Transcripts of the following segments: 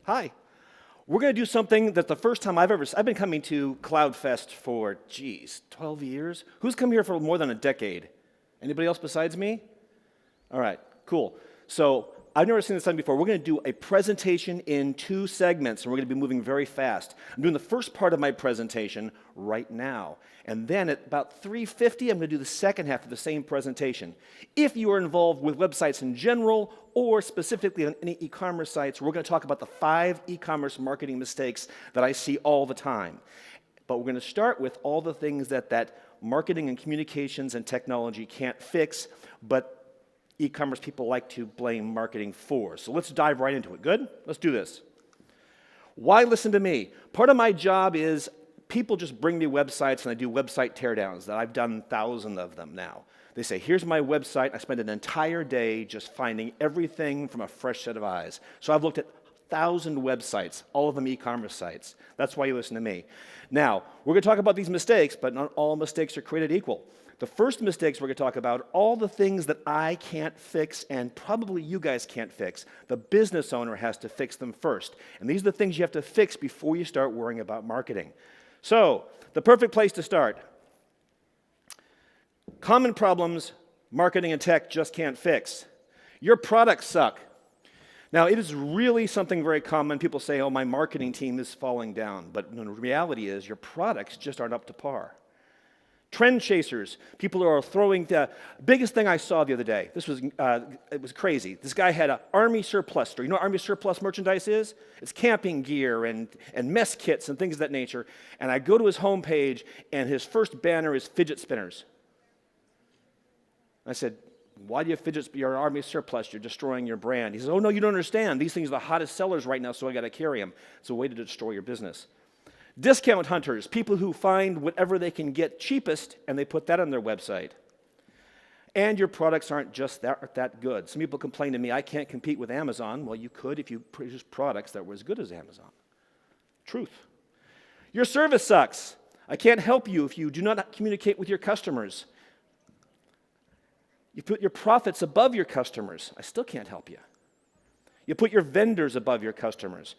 Hi. We're going to do something that the first time I've been coming to CloudFest for, 12 years? Who's come here for more than a decade? Anybody else besides me? All right, cool. So I've never seen this done before. We're going to do a presentation in 2 segments, and we're going to be moving very fast. I'm doing the first part of my presentation right now. And then at about 3:50, I'm going to do the second half of the same presentation. If you are involved with websites in general, or specifically on any e-commerce sites, we're going to talk about the 5 e-commerce marketing mistakes that I see all the time. But we're going to start with all the things that marketing and communications and technology can't fix, but e-commerce people like to blame marketing for. So let's dive right into it. Good? Let's do this. Why listen to me? Part of my job is people just bring me websites and I do website teardowns. That I've done thousands of them now. They say, here's my website. I spend an entire day just finding everything from a fresh set of eyes. So I've looked at 1,000 websites, all of them e-commerce sites. That's why you listen to me. Now, we're going to talk about these mistakes, but not all mistakes are created equal. The first mistakes we're going to talk about, all the things that I can't fix and probably you guys can't fix. The business owner has to fix them first. And these are the things you have to fix before you start worrying about marketing. So, the perfect place to start. Common problems marketing and tech just can't fix. Your products suck. Now, it is really something very common. People say, oh, my marketing team is falling down. But the reality is your products just aren't up to par. Trend chasers, people who are throwing the biggest thing I saw the other day. It was crazy. This guy had an Army surplus store. You know what Army surplus merchandise is? It's camping gear and mess kits and things of that nature. And I go to his homepage, and his first banner is fidget spinners. I said, why do you have fidget spinners? You're an Army surplus. You're destroying your brand. He says, oh, no, you don't understand. These things are the hottest sellers right now, so I got to carry them. It's a way to destroy your business. Discount hunters, people who find whatever they can get cheapest, and they put that on their website. And your products aren't just that good. Some people complain to me, I can't compete with Amazon. Well, you could if you produce products that were as good as Amazon. Truth. Your service sucks. I can't help you if you do not communicate with your customers. You put your profits above your customers. I still can't help you. You put your vendors above your customers.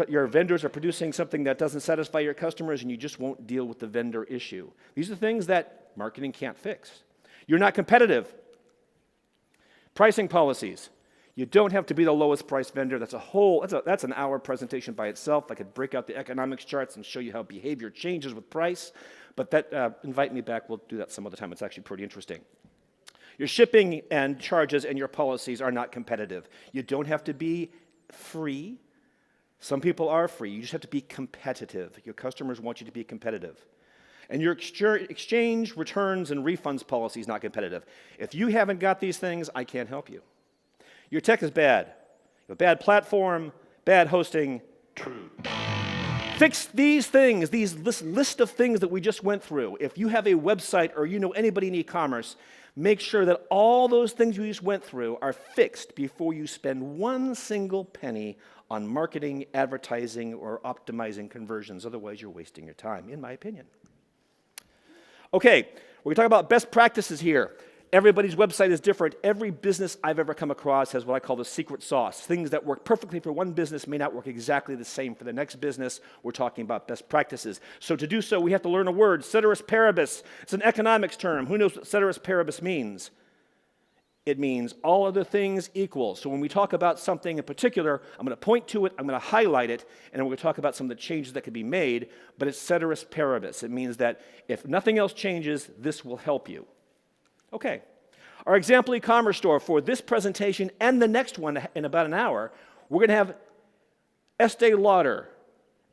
Your vendors are producing something that doesn't satisfy your customers, and you just won't deal with the vendor issue. These are things that marketing can't fix. You're not competitive. Pricing policies. You don't have to be the lowest price vendor. That's an hour presentation by itself. I could break out the economics charts and show you how behavior changes with price, but invite me back. We'll do that some other time. It's actually pretty interesting. Your shipping and charges and your policies are not competitive. You don't have to be free. Some people are free. You just have to be competitive. Your customers want you to be competitive. And your exchange, returns, and refunds policy is not competitive. If you haven't got these things, I can't help you. Your tech is bad. You have a bad platform, bad hosting. True. Fix these things, this list of things that we just went through. If you have a website or you know anybody in e-commerce, make sure that all those things we just went through are fixed before you spend one single penny on marketing, advertising, or optimizing conversions. Otherwise, you're wasting your time, in my opinion. Okay, we're going to talk about best practices here. Everybody's website is different. Every business I've ever come across has what I call the secret sauce. Things that work perfectly for one business may not work exactly the same for the next business. We're talking about best practices. So to do so, we have to learn a word, ceteris paribus. It's an economics term. Who knows what ceteris paribus means? It means all other things equal. So when we talk about something in particular, I'm going to point to it, I'm going to highlight it, and we're going to talk about some of the changes that could be made, but it's ceteris paribus. It means that if nothing else changes, this will help you. Okay. Our example e-commerce store for this presentation and the next one in about an hour, we're going to have Estee Lauder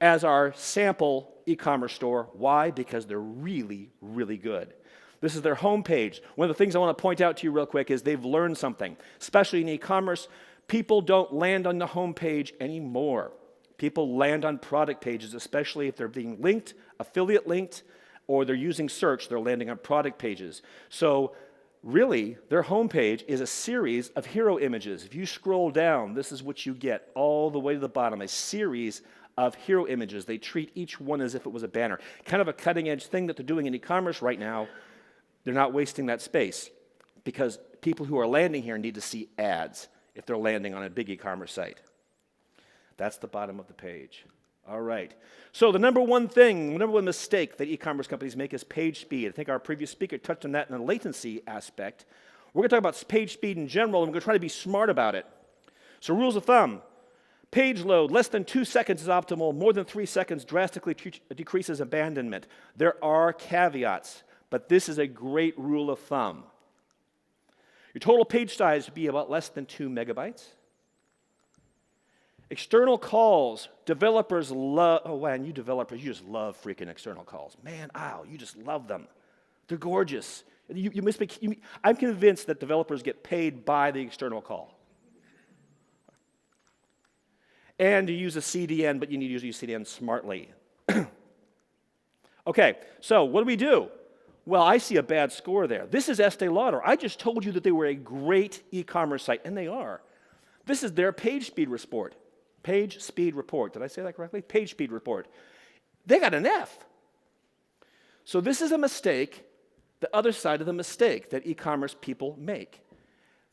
as our sample e-commerce store. Why? Because they're really, really good. This is their homepage. One of the things I want to point out to you real quick is they've learned something. Especially in e-commerce, people don't land on the homepage anymore. People land on product pages, especially if they're being linked, affiliate linked, or they're using search, they're landing on product pages. So really, their homepage is a series of hero images. If you scroll down, this is what you get all the way to the bottom, a series of hero images. They treat each one as if it was a banner. Kind of a cutting-edge thing that they're doing in e-commerce right now. They're not wasting that space because people who are landing here need to see ads if they're landing on a big e-commerce site. That's the bottom of the page. All right. So the number one mistake that e-commerce companies make is page speed. I think our previous speaker touched on that in the latency aspect. We're going to talk about page speed in general, and we're going to try to be smart about it. So rules of thumb. Page load, less than 2 seconds is optimal. More than 3 seconds drastically decreases abandonment. There are caveats, but this is a great rule of thumb. Your total page size would be about less than 2 megabytes. External calls, developers love, oh man, you developers, you just love freaking external calls. Man, you just love them. They're gorgeous. I'm convinced that developers get paid by the external call. And you use a CDN, but you need to use CDN smartly. Okay, so what do? Well, I see a bad score there. This is Estee Lauder. I just told you that they were a great e-commerce site, and they are. This is their page speed report. Page speed report. Did I say that correctly? Page speed report. They got an F. So this is a mistake, the other side of the mistake that e-commerce people make.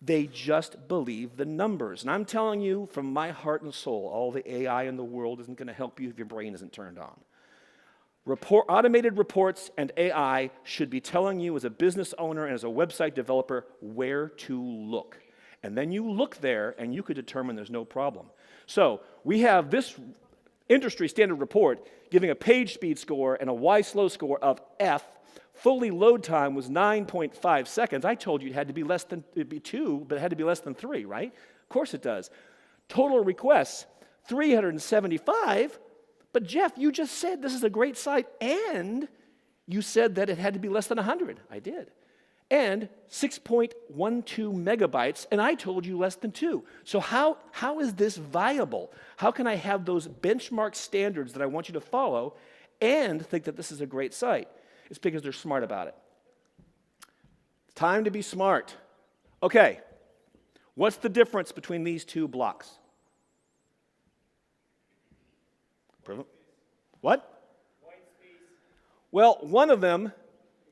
They just believe the numbers. And I'm telling you from my heart and soul, all the AI in the world isn't going to help you if your brain isn't turned on. Automated reports and AI should be telling you as a business owner and as a website developer where to look. And then you look there and you could determine there's no problem. So we have this industry standard report giving a page speed score and a Y-slow score of F. Fully load time was 9.5 seconds. I told you it had to be less than, it'd be 2, but it had to be less than 3, right? Of course it does. Total requests, 375. But Jeff, you just said this is a great site, and you said that it had to be less than 100. I did. And 6.12 megabytes, and I told you less than 2. So how is this viable? How can I have those benchmark standards that I want you to follow and think that this is a great site? It's because they're smart about it. It's time to be smart. Okay, what's the difference between these two blocks? What? Well, one of them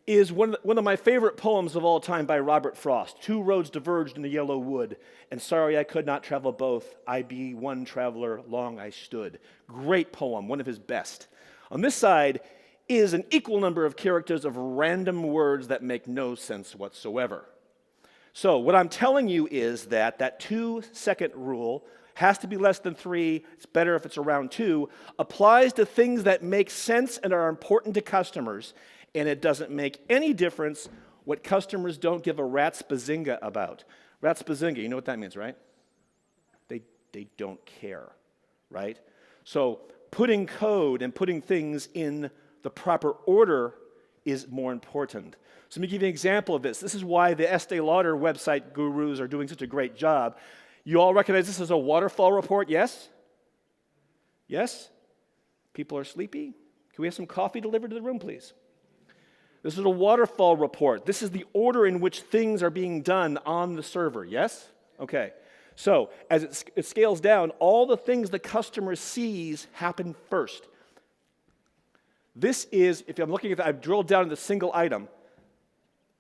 is one of my favorite poems of all time by Robert Frost. 2 roads diverged in the yellow wood, and sorry I could not travel both. I be one traveler, long I stood. Great poem, one of his best. On this side is an equal number of characters of random words that make no sense whatsoever. So what I'm telling you is that 2-second rule has to be less than 3, it's better if it's around 2, applies to things that make sense and are important to customers, and it doesn't make any difference what customers don't give a rat's bazinga about. Rat's bazinga, you know what that means, right? They don't care, right? So putting code and putting things in the proper order is more important. So let me give you an example of this. This is why the Estee Lauder website gurus are doing such a great job. You all recognize this as a waterfall report, yes? Yes? People are sleepy? Can we have some coffee delivered to the room, please? This is a waterfall report. This is the order in which things are being done on the server, yes? Okay. So as it scales down, all the things the customer sees happen first. This is, if I'm looking at that, I've drilled down into single item,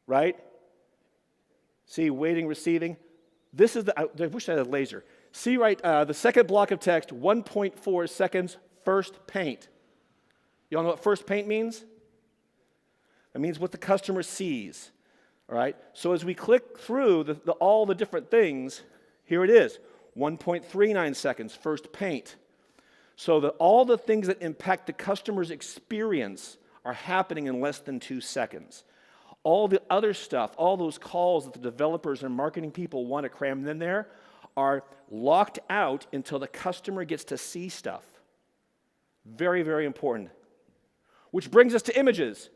right? See, waiting, receiving. This is I wish I had a laser. See right, the second block of text, 1.4 seconds, first paint. You all know what first paint means? That means what the customer sees, all right? So as we click through all the different things, here it is, 1.39 seconds, first paint. So that all the things that impact the customer's experience are happening in less than 2 seconds. All the other stuff, all those calls that the developers and marketing people want to cram in there are locked out until the customer gets to see stuff. Very, very important. Which brings us to images.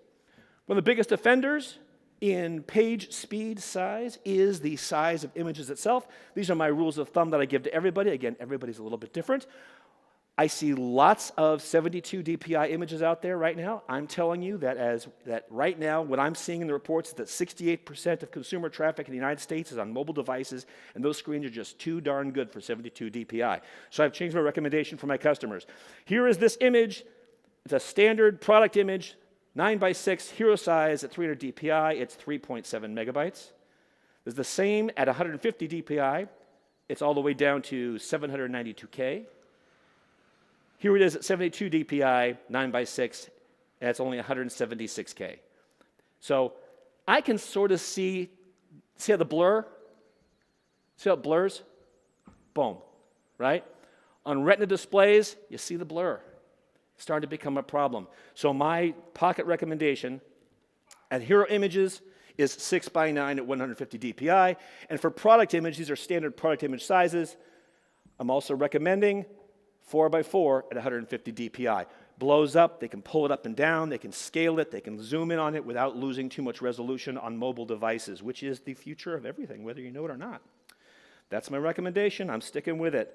One of the biggest offenders in page speed size is the size of images itself. These are my rules of thumb that I give to everybody. Again, everybody's a little bit different. I see lots of 72 DPI images out there right now. I'm telling you that right now, what I'm seeing in the reports is that 68% of consumer traffic in the United States is on mobile devices, and those screens are just too darn good for 72 DPI. So I've changed my recommendation for my customers. Here is this image. It's a standard product image, 9x6, hero size at 300 DPI. It's 3.7 megabytes. It's the same at 150 DPI. It's all the way down to 792K. Here it is at 72 DPI, 9x6, and it's only 176K. So I can sort of see how the blur? See how it blurs? Boom, right? On Retina displays, you see the blur. It's starting to become a problem. So my pocket recommendation at Hero Images is 6x9 at 150 DPI. And for product image, these are standard product image sizes. I'm also recommending 4x4 at 150 DPI. Blows up, they can pull it up and down, they can scale it, they can zoom in on it without losing too much resolution on mobile devices, which is the future of everything, whether you know it or not. That's my recommendation. I'm sticking with it.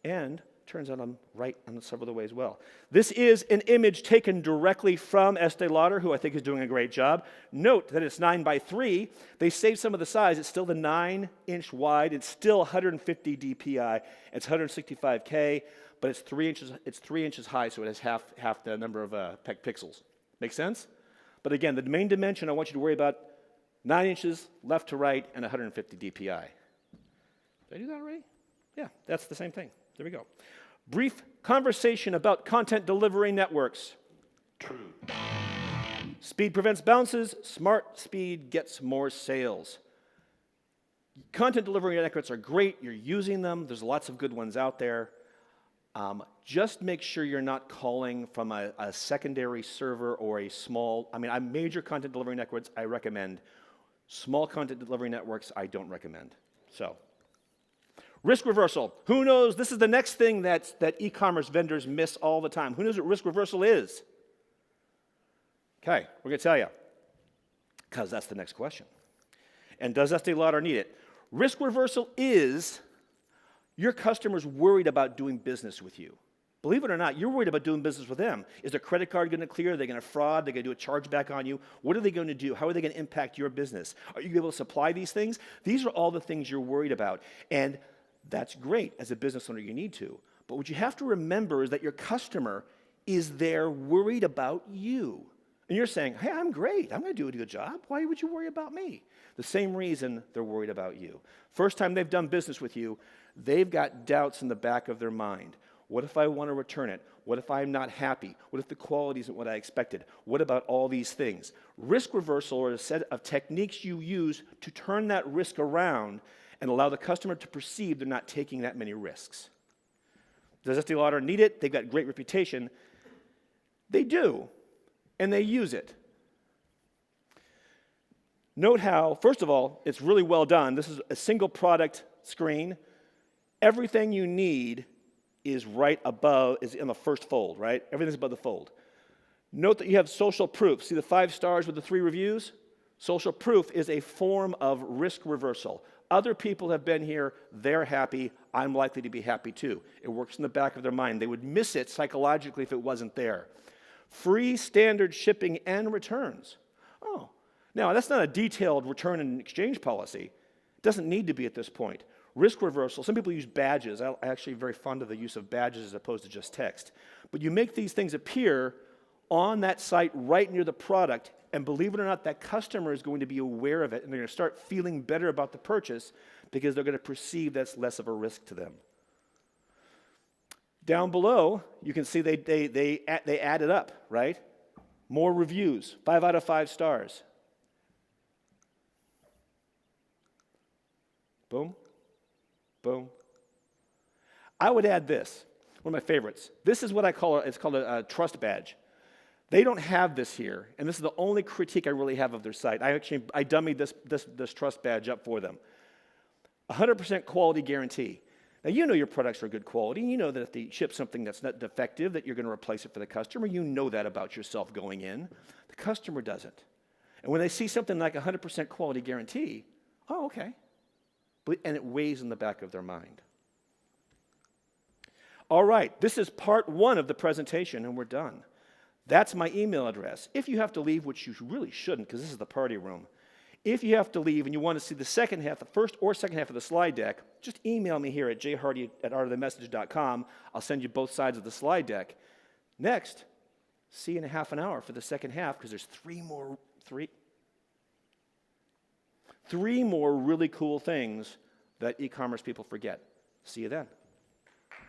And turns out I'm right on several of the ways well. This is an image taken directly from Estee Lauder, who I think is doing a great job. Note that it's 9x3. They saved some of the size. It's still the 9-inch wide. It's still 150 DPI. It's 165K, but it's 3 inches. It's 3 inches high, so it has half the number of pixels. Make sense? But again, the main dimension I want you to worry about: 9 inches left to right and 150 DPI. Did I do that already? Yeah, that's the same thing. There we go. Brief conversation about content delivery networks. True. Speed prevents bounces. Smart speed gets more sales. Content delivery networks are great. You're using them. There's lots of good ones out there. Just make sure you're not calling from a secondary server or a small, major content delivery networks I recommend. Small content delivery networks I don't recommend. So. Risk reversal. Who knows? This is the next thing that e-commerce vendors miss all the time. Who knows what risk reversal is? Okay, we're going to tell you, because that's the next question. And does Estee Lauder need it? Risk reversal is your customers worried about doing business with you. Believe it or not, you're worried about doing business with them. Is their credit card going to clear? Are they going to fraud? Are they going to do a chargeback on you? What are they going to do? How are they going to impact your business? Are you able to supply these things? These are all the things you're worried about. And that's great. As a business owner, you need to. But what you have to remember is that your customer is there worried about you. And you're saying, hey, I'm great. I'm going to do a good job. Why would you worry about me? The same reason they're worried about you. First time they've done business with you, they've got doubts in the back of their mind. What if I want to return it? What if I'm not happy? What if the quality isn't what I expected? What about all these things? Risk reversal are a set of techniques you use to turn that risk around and allow the customer to perceive they're not taking that many risks. Does Estee Lauder need it? They've got great reputation. They do, and they use it. Note how, first of all, it's really well done. This is a single product screen. Everything you need is right above, is in the first fold, right? Everything's above the fold. Note that you have social proof. See the 5 stars with the 3 reviews? Social proof is a form of risk reversal. Other people have been here, they're happy, I'm likely to be happy too. It works in the back of their mind. They would miss it psychologically if it wasn't there. Free standard shipping and returns. Oh, now that's not a detailed return and exchange policy. It doesn't need to be at this point. Risk reversal, some people use badges. I'm actually very fond of the use of badges as opposed to just text. But you make these things appear on that site right near the product, and believe it or not, that customer is going to be aware of it, and they're going to start feeling better about the purchase because they're going to perceive that's less of a risk to them. Down below, you can see they add it up, right? More reviews, 5 out of 5 stars. Boom, boom. I would add this, one of my favorites. This is what I call it's called a trust badge. They don't have this here, and this is the only critique I really have of their site. I dummied this trust badge up for them. 100% quality guarantee. Now, you know your products are good quality. You know that if they ship something that's not defective, that you're going to replace it for the customer. You know that about yourself going in. The customer doesn't. And when they see something like 100% quality guarantee, oh, okay. And it weighs in the back of their mind. All right, this is part 1 of the presentation, and we're done. That's my email address. If you have to leave, which you really shouldn't because this is the party room, if you have to leave and you want to see the second half, the first or second half of the slide deck, just email me here at jhardy@artofthemessage.com. I'll send you both sides of the slide deck. Next, see you in a half an hour for the second half because there's three more really cool things that e-commerce people forget. See you then.